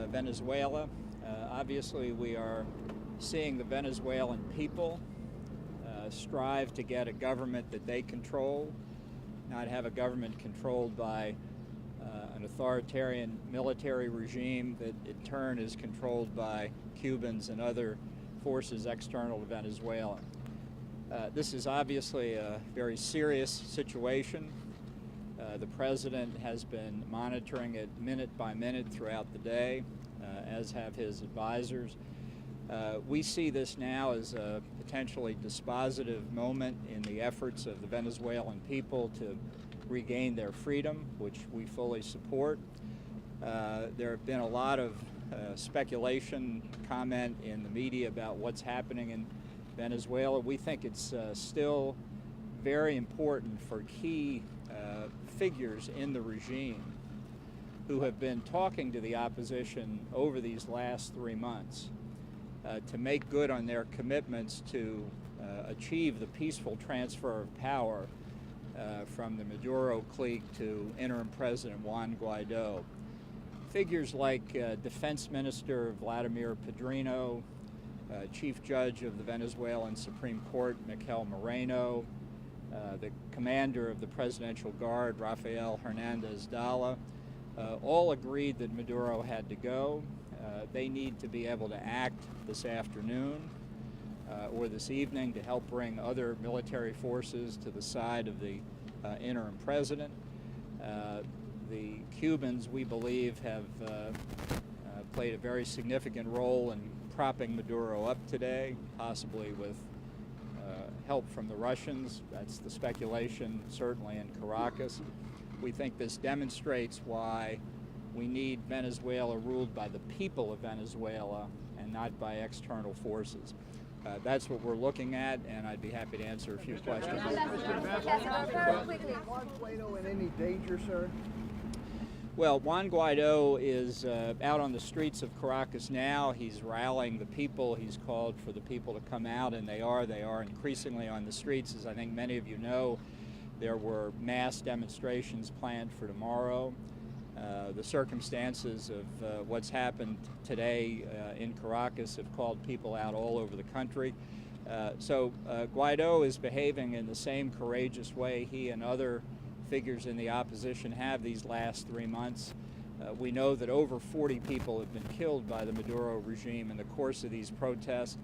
Venezuela. Obviously, we are seeing the Venezuelan people strive to get a government that they control, not have a government controlled by an authoritarian military regime that in turn is controlled by Cubans and other forces external to Venezuela. This is obviously a very serious situation. The president has been monitoring it minute by minute throughout the day, as have his advisors. We see this now as a potentially dispositive moment in the efforts of the Venezuelan people to regain their freedom, which we fully support. There have been a lot of speculation, comment in the media about what's happening in Venezuela. We think it's still very important for key figures in the regime who have been talking to the opposition over these last 3 months to make good on their commitments to achieve the peaceful transfer of power from the Maduro clique to interim President Juan Guaido. Figures like Defense Minister Vladimir Pedrino, Chief Judge of the Venezuelan Supreme Court Mikel Moreno, the Commander of the Presidential Guard Rafael Hernandez Dala, all agreed that Maduro had to go. They need to be able to act this afternoon or this evening to help bring other military forces to the side of the interim president. The Cubans, we believe, have played a very significant role in propping Maduro up today, possibly with help from the Russians. That's the speculation, certainly in Caracas. We think this demonstrates why we need Venezuela ruled by the people of Venezuela and not by external forces. That's what we're looking at, and I'd be happy to answer a few questions. Juan Guaido in any danger, sir? Well, Juan Guaido is out on the streets of Caracas now. He's rallying the people. He's called for the people to come out, and they are increasingly on the streets. As I think many of you know, there were mass demonstrations planned for tomorrow. The circumstances of what's happened today in Caracas have called people out all over the country. So Guaido is behaving in the same courageous way he and other figures in the opposition have these last 3 months. We know that over 40 people have been killed by the Maduro regime in the course of these protests.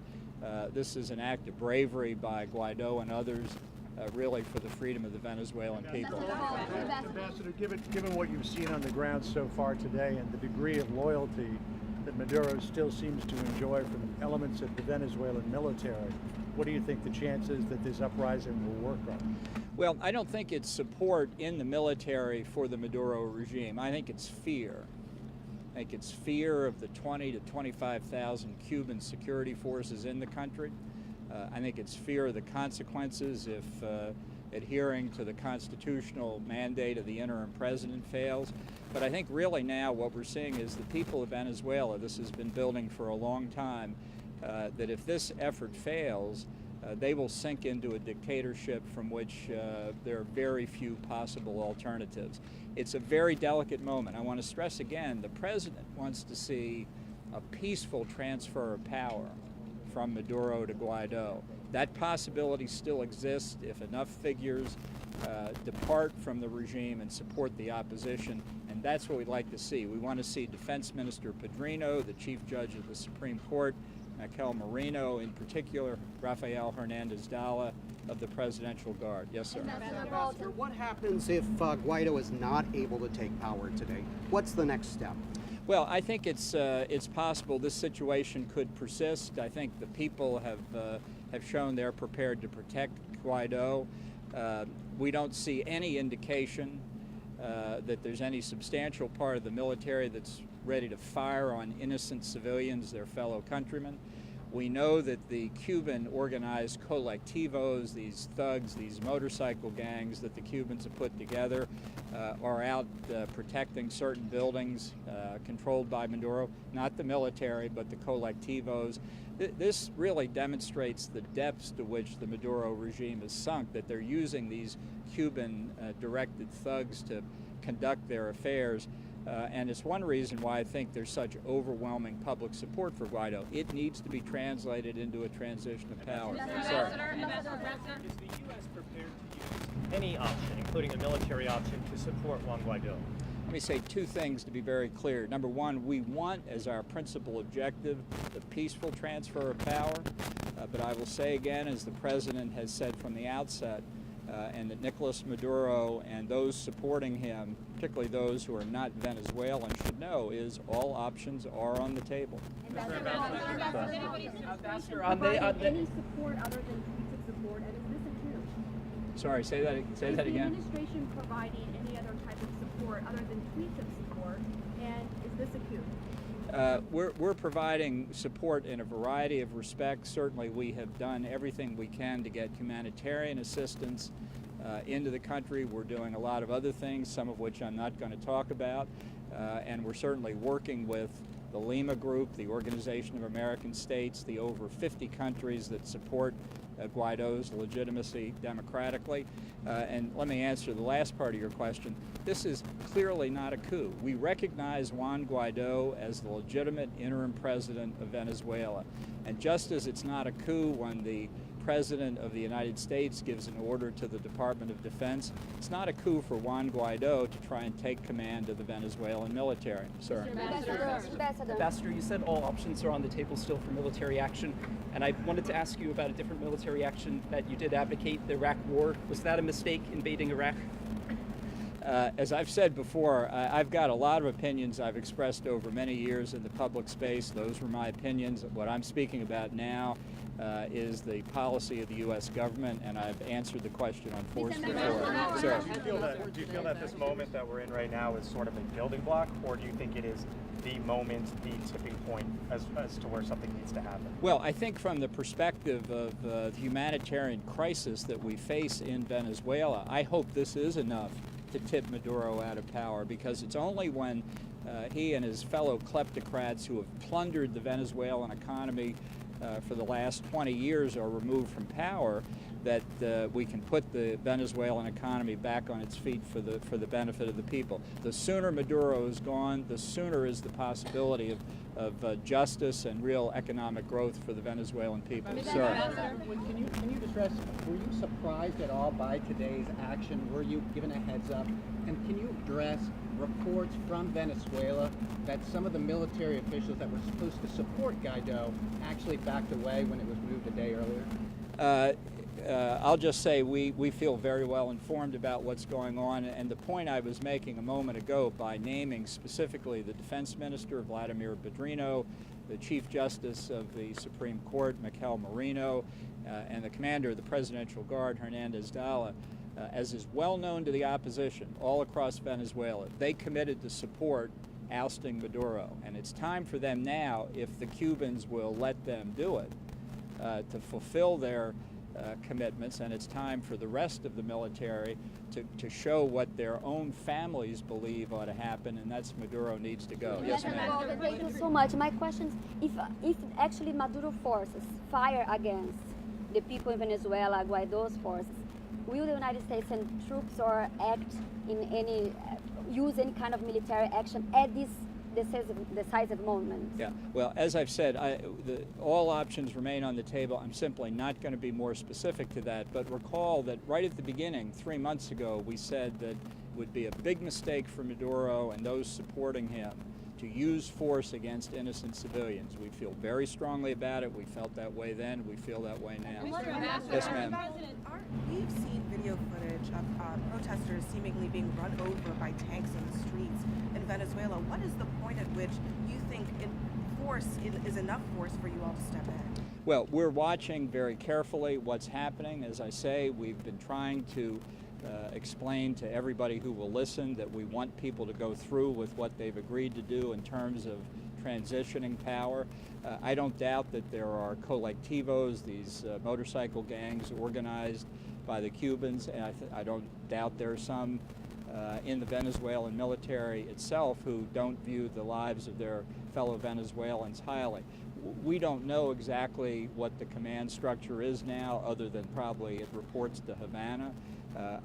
This is an act of bravery by Guaido and others, really for the freedom of the Venezuelan people. Ambassador, given what you've seen on the ground so far today and the degree of loyalty that Maduro still seems to enjoy from elements of the Venezuelan military, what do you think the chances that this uprising will work on? Well, I don't think it's support in the military for the Maduro regime. I think it's fear. I think it's fear of the 20 to 25,000 Cuban security forces in the country. I think it's fear of the consequences if adhering to the constitutional mandate of the interim president fails. But I think really now what we're seeing is the people of Venezuela, this has been building for a long time, that if this effort fails, they will sink into a dictatorship from which there are very few possible alternatives. It's a very delicate moment. I want to stress again, the president wants to see a peaceful transfer of power from Maduro to Guaido. That possibility still exists if enough figures depart from the regime and support the opposition, and that's what we'd like to see. We want to see Defense Minister Pedrino, the Chief Judge of the Supreme Court, Mikel Moreno, in particular, Rafael Hernandez Dala of the Presidential Guard. Yes, sir. Ambassador, what happens if Guaido is not able to take power today? What's the next step? Well, I think it's possible this situation could persist. I think the people have shown they're prepared to protect Guaido. We don't see any indication that there's any substantial part of the military that's ready to fire on innocent civilians, their fellow countrymen. We know that the Cuban organized colectivos, these thugs, these motorcycle gangs that the Cubans have put together, are out protecting certain buildings controlled by Maduro, not the military, but the colectivos. This really demonstrates the depths to which the Maduro regime is sunk, that they're using these Cuban directed thugs to conduct their affairs. And it's one reason why I think there's such overwhelming public support for Guaido. It needs to be translated into a transition of power. Sorry. Is the U.S. prepared to use any option, including a military option, to support Juan Guaido? Let me say two things to be very clear. Number one, we want as our principal objective the peaceful transfer of power. But I will say again, as the President has said from the outset, and that Nicolas Maduro and those supporting him, particularly those who are not Venezuelan, should know is all options are on the table. Ambassador, any support other than tweets of support, and is this a coup? Sorry, say that again. Is the administration providing any other type of support other than tweets of support, and is this a coup? We're providing support in a variety of respects. Certainly we have done everything we can to get humanitarian assistance into the country. We're doing a lot of other things, some of which I'm not going to talk about. And we're certainly working with the Lima Group, the Organization of American States, the over 50 countries that support Guaido's legitimacy democratically. And let me answer the last part of your question. This is clearly not a coup. We recognize Juan Guaido as the legitimate interim president of Venezuela. And just as it's not a coup when the President of the United States gives an order to the Department of Defense, it's not a coup for Juan Guaido to try and take command of the Venezuelan military. Sir. Ambassador, you said all options are on the table still for military action, and I wanted to ask you about a different military action that you did advocate, the Iraq War. Was that a mistake, invading Iraq? As I've said before, I've got a lot of opinions I've expressed over many years in the public space. Those were my opinions. What I'm speaking about now is the policy of the U.S. government, and I've answered the question on force before. Sir. Do you feel that this moment that we're in right now is sort of a building block, or do you think it is the moment, the tipping point as to where something needs to happen? Well, I think from the perspective of the humanitarian crisis that we face in Venezuela, I hope this is enough to tip Maduro out of power, because it's only when he and his fellow kleptocrats who have plundered the Venezuelan economy for the last 20 years are removed from power that we can put the Venezuelan economy back on its feet for the benefit of the people. The sooner Maduro is gone, the sooner is the possibility of justice and real economic growth for the Venezuelan people. Sir. Can you address, were you surprised at all by today's action? Were you given a heads up? And can you address reports from Venezuela that some of the military officials that were supposed to support Guaido actually backed away when it was moved a day earlier? I'll just say we feel very well informed about what's going on, and the point I was making a moment ago by naming specifically the Defense Minister, Vladimir Bedrino, the Chief Justice of the Supreme Court, Mikel Marino, and the Commander of the Presidential Guard, Hernandez Dala, as is well known to the opposition all across Venezuela, they committed to support ousting Maduro, and it's time for them now, if the Cubans will let them do it, to fulfill their commitments, and it's time for the rest of the military to show what their own families believe ought to happen, and that's Maduro needs to go. Yes, ma'am. Thank you so much. My question is, if actually Maduro forces fire against the people in Venezuela, Guaido's forces, will the United States send troops or act in use any kind of military action at this decisive moment? Yeah, well, as I've said, all options remain on the table. I'm simply not going to be more specific to that, but recall that right at the beginning, 3 months ago, we said that it would be a big mistake for Maduro and those supporting him to use force against innocent civilians. We feel very strongly about it. We felt that way then. We feel that way now. Yes, ma'am. We've seen video footage of protesters seemingly being run over by tanks in the streets in Venezuela. What is the point at which you think force is enough force for you all to step in? Well, we're watching very carefully what's happening. As I say, we've been trying to explain to everybody who will listen that we want people to go through with what they've agreed to do in terms of transitioning power. I don't doubt that there are colectivos, these motorcycle gangs organized by the Cubans, and I don't doubt there are some in the Venezuelan military itself who don't view the lives of their fellow Venezuelans highly. We don't know exactly what the command structure is now, other than probably it reports to Havana.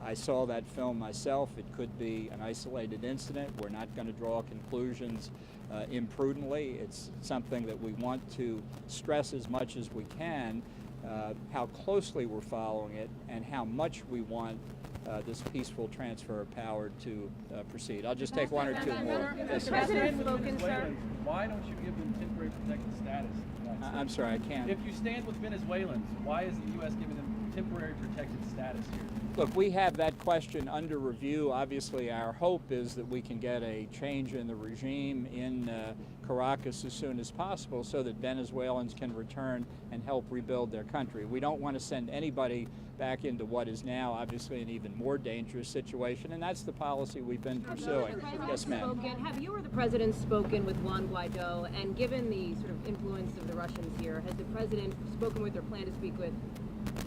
I saw that film myself. It could be an isolated incident. We're not going to draw conclusions imprudently. It's something that we want to stress as much as we can, how closely we're following it and how much we want this peaceful transfer of power to proceed. I'll just take one or two more. Yes, Mr. sir. President, spoken, sir. Why don't you give them temporary protected status? I'm sorry, I can't. If you stand with Venezuelans, why is the U.S. giving them temporary protected status here? Look, we have that question under review. Obviously, our hope is that we can get a change in the regime in Caracas as soon as possible so that Venezuelans can return and help rebuild their country. We don't want to send anybody back into what is now obviously an even more dangerous situation, and that's the policy we've been pursuing. Yes, ma'am. Have you or the president spoken with Juan Guaido? And given the sort of influence of the Russians here, has the president spoken with or plan to speak with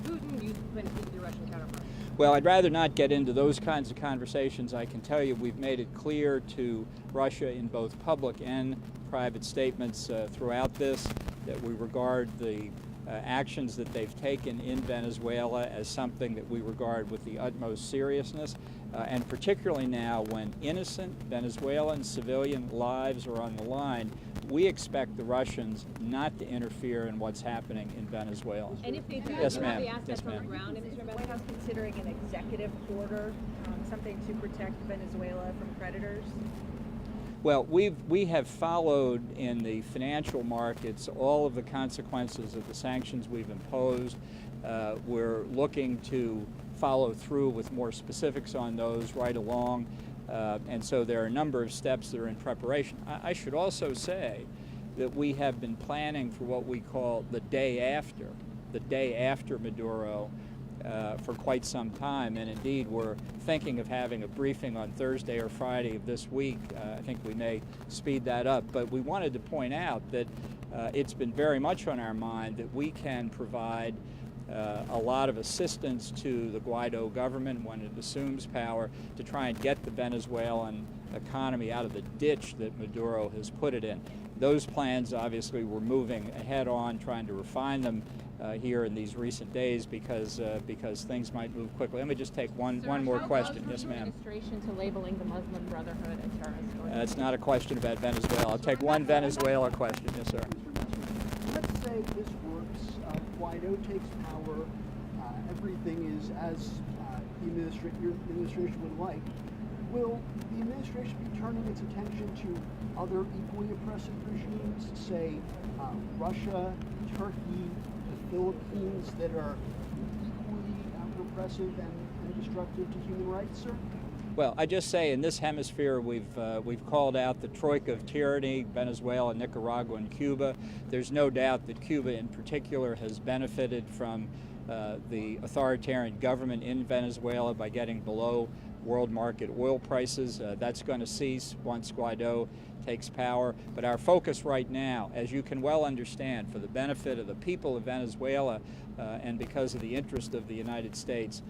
Putin? You plan to speak with your Russian counterpart? Well, I'd rather not get into those kinds of conversations. I can tell you we've made it clear to Russia in both public and private statements throughout this that we regard the actions that they've taken in Venezuela as something that we regard with the utmost seriousness, and particularly now when innocent Venezuelan civilian lives are on the line, we expect the Russians not to interfere in what's happening in Venezuela. And if they do, Yes, have ma'am. the assets Yes, on the ma'am. ground in Israel? The White House considering an executive order, something to protect Venezuela from creditors? Well, we have followed in the financial markets all of the consequences of the sanctions we've imposed. We're looking to follow through with more specifics on those right along. And so there are a number of steps that are in preparation. I should also say that we have been planning for what we call the day after Maduro, for quite some time, and indeed we're thinking of having a briefing on Thursday or Friday of this week. I think we may speed that up, but we wanted to point out that it's been very much on our mind that we can provide a lot of assistance to the Guaido government when it assumes power to try and get the Venezuelan economy out of the ditch that Maduro has put it in. Those plans, obviously, we're moving ahead on, trying to refine them here in these recent days because things might move quickly. Let me just take one more question. Yes, ma'am. Administration to labeling the Muslim Brotherhood a terrorist? It's not a question about Venezuela. I'll take one Venezuela question. Yes, sir. Let's say this works. Guaido takes power. Everything is as your administration would like. Will the administration be turning its attention to other equally oppressive regimes, say Russia, Turkey, the Philippines, that are equally repressive and destructive to human rights, sir? Well, I just say in this hemisphere we've called out the troika of tyranny, Venezuela, Nicaragua, and Cuba. There's no doubt that Cuba in particular has benefited from the authoritarian government in Venezuela by getting below world market oil prices. That's going to cease once Guaido takes power. But our focus right now, as you can well understand, for the benefit of the people of Venezuela and because of the interest of the United States,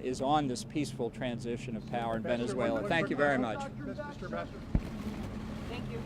is on this peaceful transition of power in Venezuela. Thank you very much. Mr. Ambassador. Thank you.